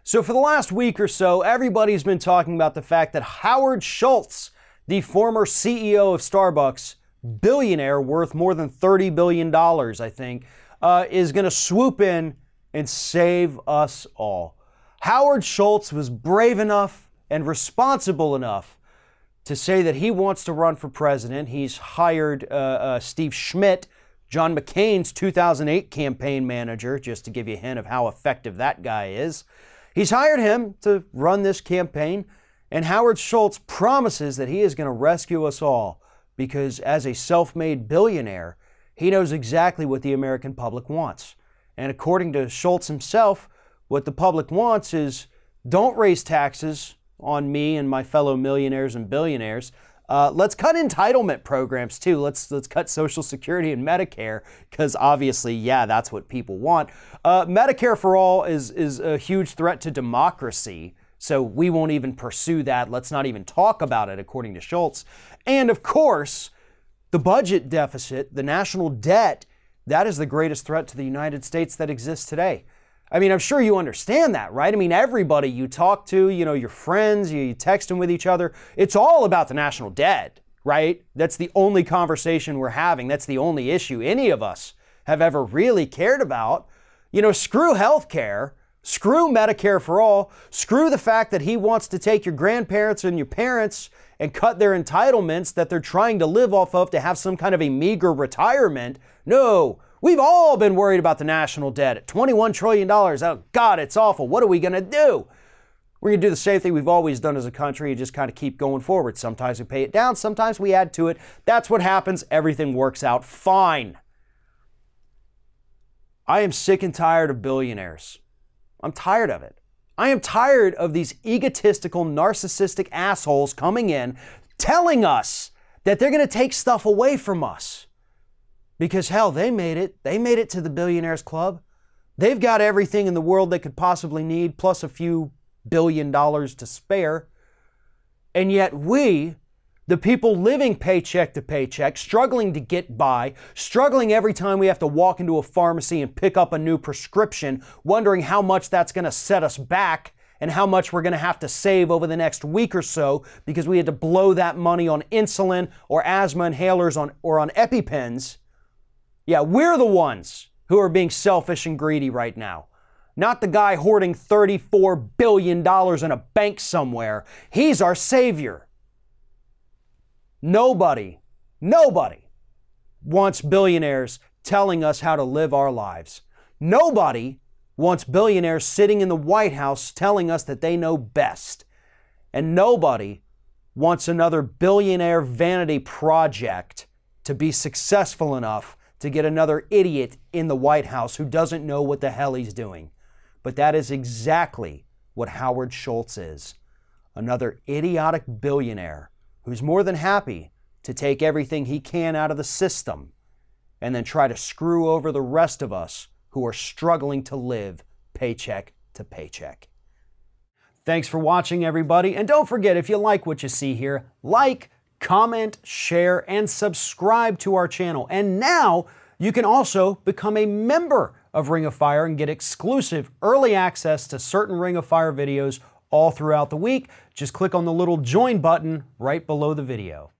So for the last week or so, everybody's been talking about the fact that Howard Schultz, the former CEO of Starbucks, billionaire worth more than $30 billion, I think, is going to swoop in and save us all. Howard Schultz was brave enough and responsible enough to say that he wants to run for president. He's hired Steve Schmidt, John McCain's 2008 campaign manager, just to give you a hint of how effective that guy is. He's hired him to run this campaign, and Howard Schultz promises that he is going to rescue us all because as a self-made billionaire, he knows exactly what the American public wants. And according to Schultz himself, what the public wants is don't raise taxes on me and my fellow millionaires and billionaires. Let's cut entitlement programs too. Let's cut Social Security and Medicare because obviously, yeah, that's what people want. Medicare for all is a huge threat to democracy, so we won't even pursue that. Let's not even talk about it, according to Schultz. And of course, the budget deficit, the national debt, that is the greatest threat to the United States that exists today. I mean, I'm sure you understand that, right? I mean, everybody you talk to, your friends, you text them with each other, it's all about the national debt, right? That's the only conversation we're having. That's the only issue any of us have ever really cared about. Screw healthcare, screw Medicare for all, screw the fact that he wants to take your grandparents and your parents and cut their entitlements that they're trying to live off of to have some kind of a meager retirement. No. We've all been worried about the national debt at $21 trillion. Oh, God, it's awful. What are we going to do? We're going to do the same thing we've always done as a country and just kind of keep going forward. Sometimes we pay it down. Sometimes we add to it. That's what happens. Everything works out fine. I am sick and tired of billionaires. I'm tired of it. I am tired of these egotistical, narcissistic assholes coming in telling us that they're going to take stuff away from us. Because hell, they made it. They made it to the Billionaires Club. They've got everything in the world they could possibly need, plus a few $1 billion to spare. And yet we, the people living paycheck to paycheck, struggling to get by, struggling every time we have to walk into a pharmacy and pick up a new prescription, wondering how much that's going to set us back and how much we're going to have to save over the next week or so because we had to blow that money on insulin or asthma inhalers or on EpiPens. Yeah, we're the ones who are being selfish and greedy right now. Not the guy hoarding $34 billion in a bank somewhere. He's our savior. Nobody wants billionaires telling us how to live our lives. Nobody wants billionaires sitting in the White House telling us that they know best. And nobody wants another billionaire vanity project to be successful enough to get another idiot in the White House who doesn't know what the hell he's doing. But that is exactly what Howard Schultz is. Another idiotic billionaire who's more than happy to take everything he can out of the system and then try to screw over the rest of us who are struggling to live paycheck to paycheck. Thanks for watching, everybody. And don't forget, if you like what you see here, like, comment, share, and subscribe to our channel. And now you can also become a member of Ring of Fire and get exclusive early access to certain Ring of Fire videos all throughout the week. Just click on the little join button right below the video.